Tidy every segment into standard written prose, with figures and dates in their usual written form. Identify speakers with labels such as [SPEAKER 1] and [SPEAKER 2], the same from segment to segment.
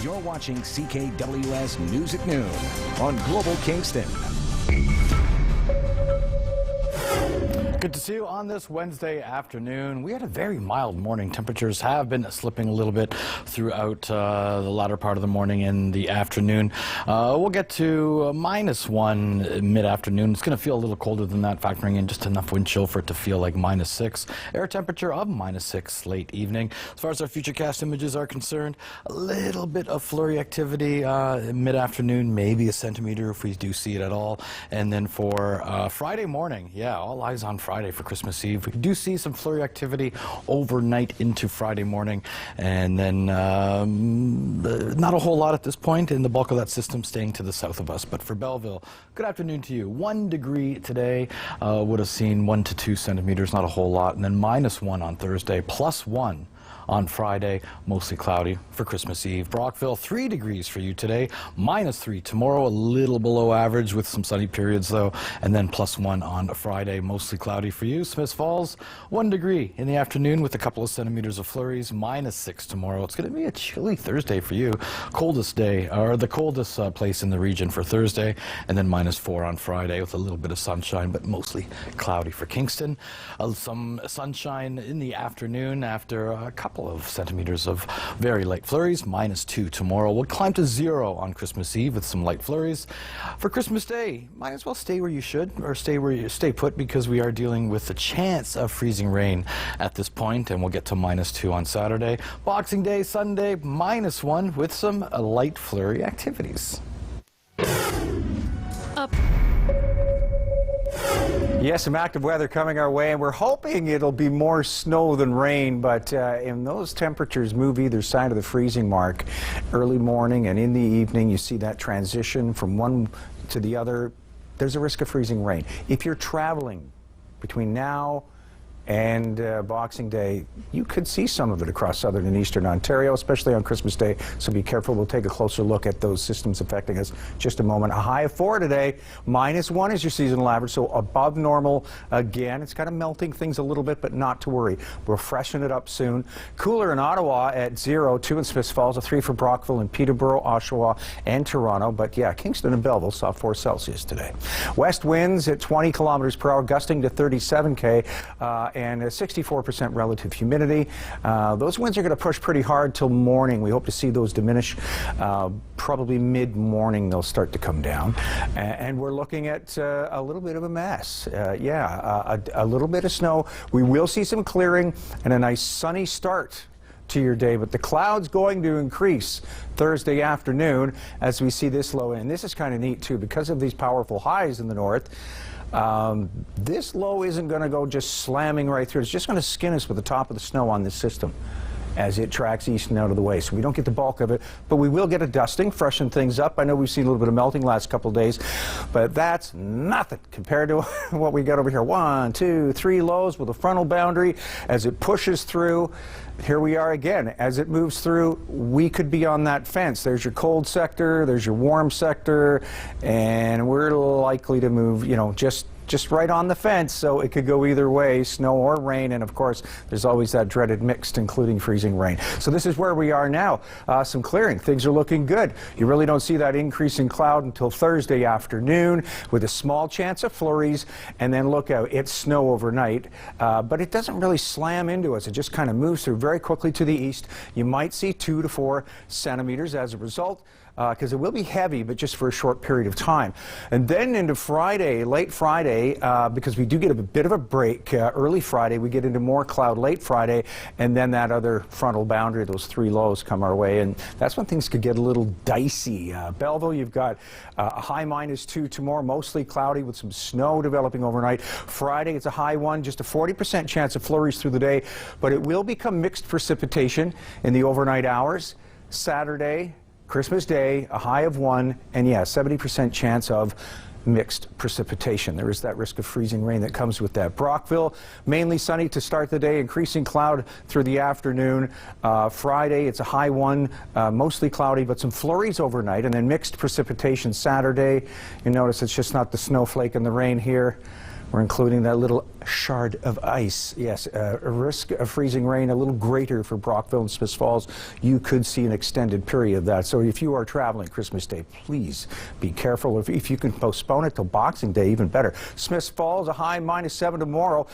[SPEAKER 1] You're watching CKWS News at Noon on Global Kingston.
[SPEAKER 2] Good to see you on this Wednesday afternoon. We had a very mild morning. Temperatures have been slipping a little bit throughout the latter part of the morning and the afternoon. We'll get to -1 mid-afternoon. It's going to feel a little colder than that, factoring in just enough wind chill for it to feel like -6. Air temperature of -6 late evening. As far as our futurecast images are concerned, a little bit of flurry activity mid-afternoon, maybe a centimeter if we do see it at all. And then for Friday morning, yeah, all eyes on Friday for Christmas Eve. We do see some flurry activity overnight into Friday morning, and then not a whole lot at this point, and the bulk of that system staying to the south of us. But for Belleville, good afternoon to you. 1 degree today, would have seen 1 to 2 centimeters, not a whole lot, and then -1 on Thursday, +1 on Friday, mostly cloudy for Christmas Eve. Brockville, 3 degrees for you today, -3 tomorrow, a little below average with some sunny periods though, and then +1 on Friday, mostly cloudy for you. Smiths Falls, 1 degree in the afternoon with a couple of centimeters of flurries, -6 tomorrow. It's going to be a chilly Thursday for you. Coldest day, or the coldest place in the region for Thursday, and then -4 on Friday with a little bit of sunshine, but mostly cloudy for Kingston. Some sunshine in the afternoon after a couple of centimeters of very light flurries, -2 tomorrow. We'll climb to 0 on Christmas Eve with some light flurries. For Christmas Day, might as well stay where you should, or stay put, because we are dealing with the chance of freezing rain at this point, and we'll get to -2 on Saturday. Boxing Day, Sunday, -1 with some light flurry activities.
[SPEAKER 3] Yes, some active weather coming our way, and we're hoping it'll be more snow than rain, but if those temperatures move either side of the freezing mark early morning and in the evening, you see that transition from one to the other, there's a risk of freezing rain. If you're traveling between now and Boxing Day, you could see some of it across southern and eastern Ontario, especially on Christmas Day, so be careful. We'll take a closer look at those systems affecting us just a moment. A high of 4 today, -1 is your seasonal average, so above normal again. It's kind of melting things a little bit, but not to worry. We'll freshen it up soon. Cooler in Ottawa at 0, 2 in Smiths Falls, a 3 for Brockville and Peterborough, Oshawa, and Toronto. But yeah, Kingston and Belleville saw 4 Celsius today. West winds at 20 kilometers per hour, gusting to 37 k. And 64% relative humidity. Those winds are going to push pretty hard till morning. We hope to see those diminish. Probably mid-morning they'll start to come down. And we're looking at a little bit of a mess. A little bit of snow. We will see some clearing and a nice sunny start to your day, but the clouds going to increase Thursday afternoon as we see this low in. This is kind of neat too, because of these powerful highs in the north. This low isn't going to go just slamming right through. It's just going to skin us with the top of the snow on this system as it tracks east and out of the way. So we don't get the bulk of it, but we will get a dusting, freshen things up. I know we've seen a little bit of melting last couple of days, but that's nothing compared to what we got over here. 1, 2, 3 lows with a frontal boundary as it pushes through. Here we are again. As it moves through, we could be on that fence. There's your cold sector, there's your warm sector, and we're likely to move, just right on the fence, so it could go either way, snow or rain, and of course there's always that dreaded mixed, including freezing rain. So this is where we are now. Some clearing. Things are looking good. You really don't see that increase in cloud until Thursday afternoon, with a small chance of flurries, and then look out, it's snow overnight, but it doesn't really slam into us. It just kind of moves through very quickly to the east. You might see 2 to 4 centimeters as a result, because it will be heavy, but just for a short period of time. And then into Friday, late Friday, because we do get a bit of a break early Friday, we get into more cloud late Friday, and then that other frontal boundary, those 3 lows come our way, and that's when things could get a little dicey. Belleville, you've got a high -2 tomorrow, mostly cloudy with some snow developing overnight. Friday, it's a high 1, just a 40% chance of flurries through the day, but it will become mixed precipitation in the overnight hours. Saturday, Christmas Day, a high of 1, and yeah, 70% chance of mixed precipitation. There is that risk of freezing rain that comes with that. Brockville, mainly sunny to start the day, increasing cloud through the afternoon. Friday, it's a high 1, mostly cloudy, but some flurries overnight, and then mixed precipitation Saturday. You notice it's just not the snowflake and the rain here. We're including that little shard of ice. Yes, a risk of freezing rain a little greater for Brockville and Smiths Falls. You could see an extended period of that. So if you are traveling Christmas Day, please be careful. If you can postpone it till Boxing Day, even better. Smiths Falls, a high -7 tomorrow.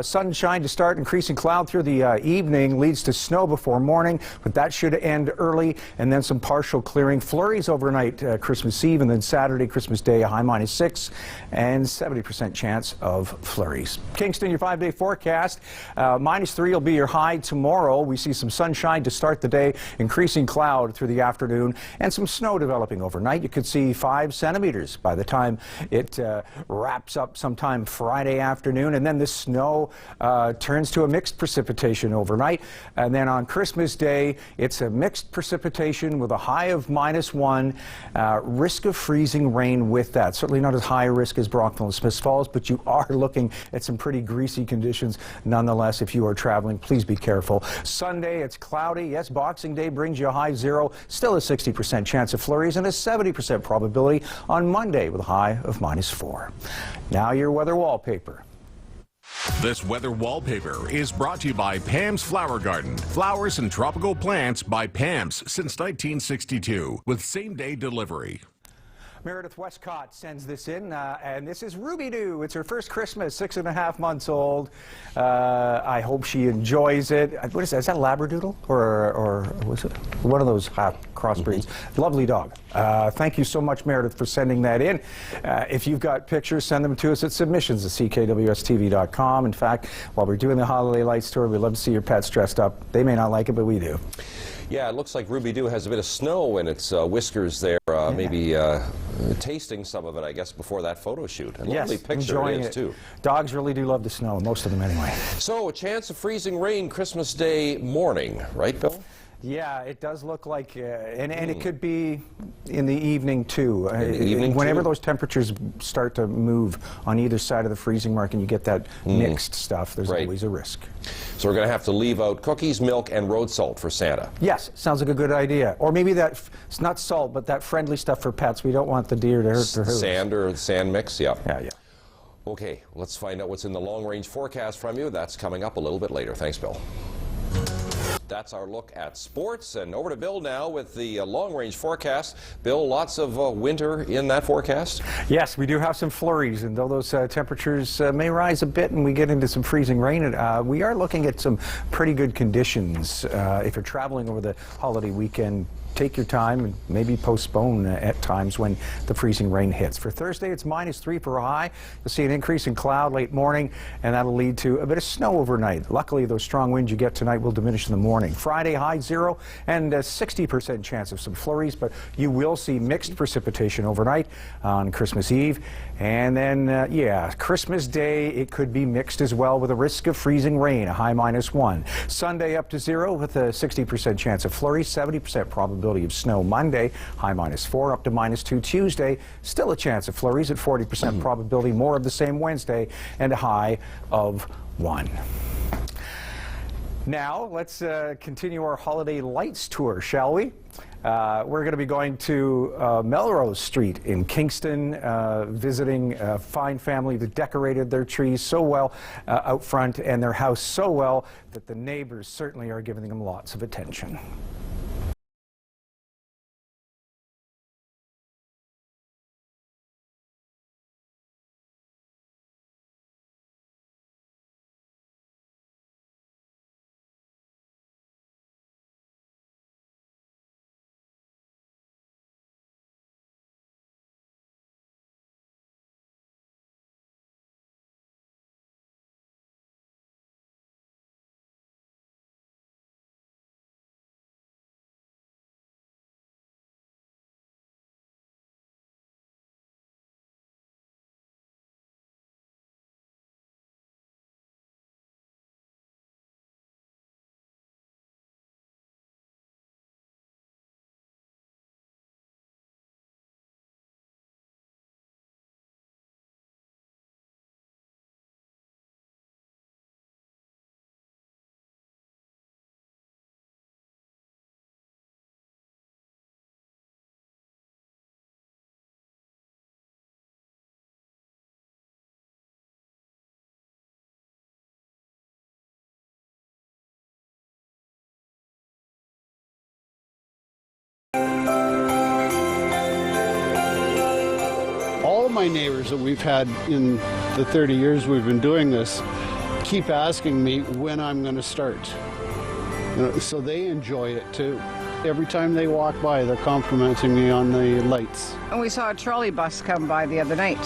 [SPEAKER 3] Sunshine to start, increasing cloud through the evening leads to snow before morning, but that should end early, and then some partial clearing. Flurries overnight Christmas Eve, and then Saturday, Christmas Day, a high -6 and 70% chance of flurries. Kingston, your 5-day forecast. -3 will be your high tomorrow. We see some sunshine to start the day, increasing cloud through the afternoon, and some snow developing overnight. You could see 5 centimeters by the time it wraps up sometime Friday afternoon, and then the snow turns to a mixed precipitation overnight. And then on Christmas Day, it's a mixed precipitation with a high of -1, risk of freezing rain with that. Certainly not as high a risk as Brockville and Smiths Falls, but you are looking at some pretty greasy conditions nonetheless. If you are traveling, please be careful. Sunday, it's cloudy. Yes, Boxing Day brings you a high 0, still a 60% chance of flurries, and a 70% probability on Monday with a high of -4. Now your weather wallpaper.
[SPEAKER 4] This weather wallpaper is brought to you by Pam's Flower Garden. Flowers and tropical plants by Pam's since 1962 with same-day delivery.
[SPEAKER 3] Meredith Westcott sends this in, and this is Ruby Doo. It's her first Christmas, 6.5 months old. I hope she enjoys it. What is that? Is that a Labradoodle? Or was it one of those crossbreeds? Lovely dog. Thank you so much, Meredith, for sending that in. If you've got pictures, send them to us at submissions@ckwstv.com. In fact, while we're doing the Holiday Lights tour, we'd love to see your pets dressed up. They may not like it, but we do.
[SPEAKER 5] Yeah, it looks like Ruby Doo has a bit of snow in its whiskers there, maybe tasting some of it, I guess, before that photo shoot. And lovely picture it is, too.
[SPEAKER 3] Dogs really do love the snow, most of them anyway.
[SPEAKER 5] So, a chance of freezing rain Christmas Day morning, right, Bill?
[SPEAKER 3] Yeah, it does look like, and it could be in the evening too.
[SPEAKER 5] Whenever
[SPEAKER 3] those temperatures start to move on either side of the freezing mark and you get that mixed stuff, there's always a risk.
[SPEAKER 5] So we're going to have to leave out cookies, milk, and road salt for Santa.
[SPEAKER 3] Yes, sounds like a good idea. Or maybe that, it's not salt, but that friendly stuff for pets. We don't want the deer to hurt their hooves.
[SPEAKER 5] Sand or sand mix, yeah.
[SPEAKER 3] Yeah.
[SPEAKER 5] Okay, let's find out what's in the long-range forecast from you. That's coming up a little bit later. Thanks, Bill. That's our look at sports, and over to Bill now with the long-range forecast. Bill, lots of winter in that forecast?
[SPEAKER 3] Yes, we do have some flurries, and though those temperatures may rise a bit and we get into some freezing rain, we are looking at some pretty good conditions. If you're traveling over the holiday weekend, take your time and maybe postpone at times when the freezing rain hits. For Thursday, it's -3 for a high. You'll see an increase in cloud late morning, and that'll lead to a bit of snow overnight. Luckily, those strong winds you get tonight will diminish in the morning. Friday, high 0 and a 60% chance of some flurries, but you will see mixed precipitation overnight on Christmas Eve. And then, Christmas Day, it could be mixed as well with a risk of freezing rain, a high -1. Sunday up to 0 with a 60% chance of flurries, 70% probability of snow Monday, high -4 up to -2 Tuesday, still a chance of flurries at 40% probability, more of the same Wednesday, and a high of 1. Now, let's continue our Holiday Lights tour, shall we? We're going to be going to Melrose Street in Kingston, visiting a fine family that decorated their trees so well out front and their house so well that the neighbors certainly are giving them lots of attention.
[SPEAKER 6] my neighbors that we've had in the 30 years we've been doing this keep asking me when I'm going to start. So they enjoy it too. Every time they walk by, they're complimenting me on the lights.
[SPEAKER 7] And we saw a trolley bus come by the other night.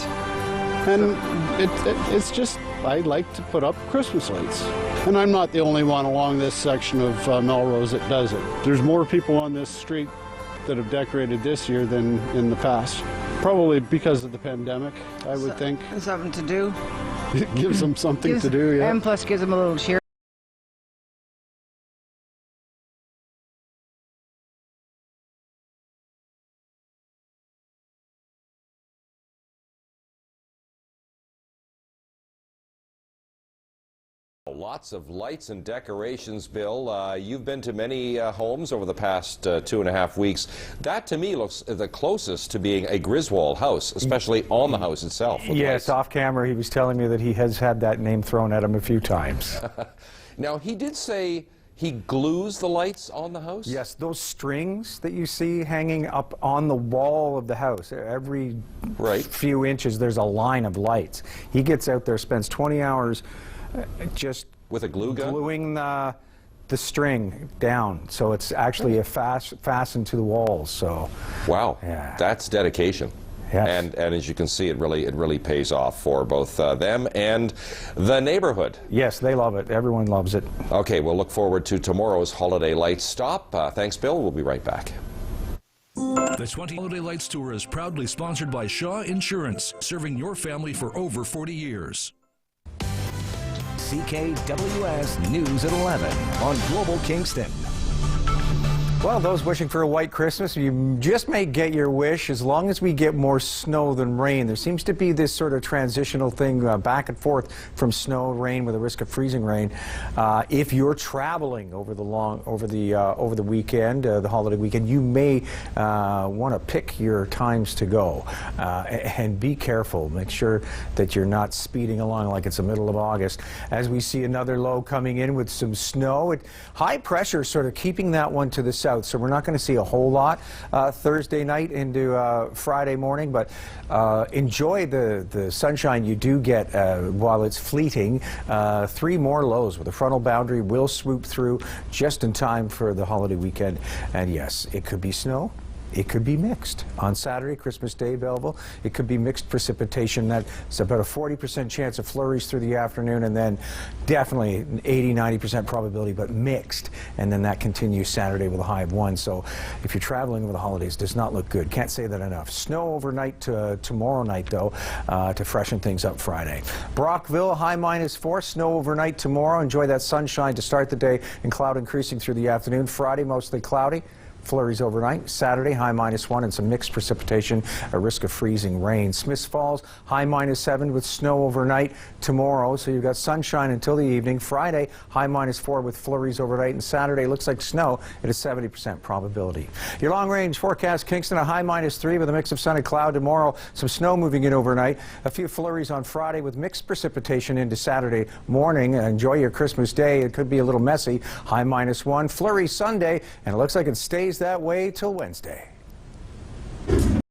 [SPEAKER 6] And it's just, I like to put up Christmas lights. And I'm not the only one along this section of Melrose that does it. There's more people on this street that have decorated this year than in the past. Probably because of the pandemic, I would think.
[SPEAKER 7] Something to do.
[SPEAKER 6] It gives them something to do, yeah.
[SPEAKER 7] And plus gives them a little cheer.
[SPEAKER 5] Lots of lights and decorations, Bill. You've been to many homes over the past 2.5 weeks. That, to me, looks the closest to being a Griswold house, especially on the house itself.
[SPEAKER 3] Yes, off camera, he was telling me that he has had that name thrown at him a few times.
[SPEAKER 5] Now, he did say he glues the lights on the house?
[SPEAKER 3] Yes, those strings that you see hanging up on the wall of the house, every few inches there's a line of lights. He gets out there, spends 20 hours just
[SPEAKER 5] with a glue gun
[SPEAKER 3] gluing the string down, so it's actually fastened to the walls. So
[SPEAKER 5] wow,
[SPEAKER 3] yeah,
[SPEAKER 5] that's dedication.
[SPEAKER 3] Yes.
[SPEAKER 5] And as you can see, it really pays off for both them and the neighborhood.
[SPEAKER 3] Yes, they love it. Everyone loves it.
[SPEAKER 5] Okay, we'll look forward to tomorrow's Holiday Lights stop. Thanks, Bill. We'll be right back.
[SPEAKER 8] The 20 Holiday Lights Tour is proudly sponsored by Shaw Insurance, serving your family for over 40 years.
[SPEAKER 1] CKWS News at 11 on Global Kingston.
[SPEAKER 3] Well, those wishing for a white Christmas, you just may get your wish as long as we get more snow than rain. There seems to be this sort of transitional thing back and forth from snow, rain, with a risk of freezing rain. If you're traveling over the weekend, the holiday weekend, you may want to pick your times to go and be careful. Make sure that you're not speeding along like it's the middle of August. As we see another low coming in with some snow, high pressure sort of keeping that one to the south. So we're not going to see a whole lot Thursday night into Friday morning, but enjoy the sunshine you do get while it's fleeting. 3 more lows with a frontal boundary will swoop through just in time for the holiday weekend. And yes, it could be snow. It could be mixed. On Saturday, Christmas Day, Belleville, it could be mixed precipitation. That's about a 40% chance of flurries through the afternoon, and then definitely an 80-90% probability, but mixed. And then that continues Saturday with a high of 1. So if you're traveling over the holidays, does not look good. Can't say that enough. Snow overnight to tomorrow night, though, to freshen things up Friday. Brockville, high -4. Snow overnight tomorrow. Enjoy that sunshine to start the day, and cloud increasing through the afternoon. Friday, mostly cloudy. Flurries overnight. Saturday, high -1 and some mixed precipitation, a risk of freezing rain. Smiths Falls, high -7 with snow overnight tomorrow. So you've got sunshine until the evening. Friday, high -4 with flurries overnight. And Saturday looks like snow at a 70% probability. Your long range forecast, Kingston, a high -3 with a mix of sun and cloud tomorrow. Some snow moving in overnight. A few flurries on Friday with mixed precipitation into Saturday morning. Enjoy your Christmas Day. It could be a little messy. High -1. Flurry Sunday, and it looks like it stays that way till Wednesday.